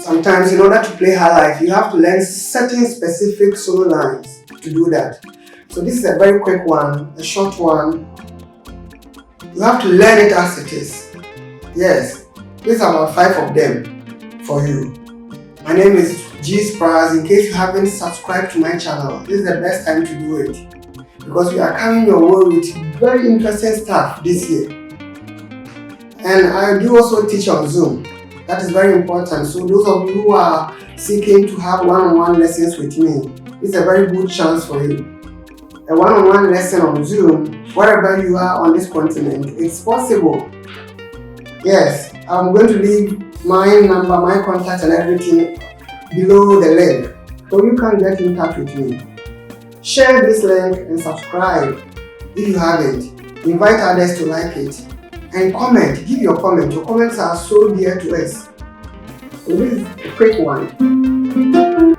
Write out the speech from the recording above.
Sometimes in order to play Highlife, you have to learn certain specific solo lines to do that. So this is a very quick one, a short one. You have to learn it as it is. Yes, these are about 5 of them for you. My name is Georgespratz. In case you haven't subscribed to my channel, this is the best time to do it, because we are coming your way with very interesting stuff this year. And I do also teach on Zoom. That is very important. So those of you who are seeking to have one-on-one lessons with me, it's a very good chance for you. A one-on-one lesson on Zoom, wherever you are on this continent, it's possible. Yes, I'm going to leave my number, my contact and everything below the link, so you can get in touch with me. Share this link and subscribe if you haven't. Invite others to like it. And comment, give your comment. Your comments are so dear to us. So this is a quick one.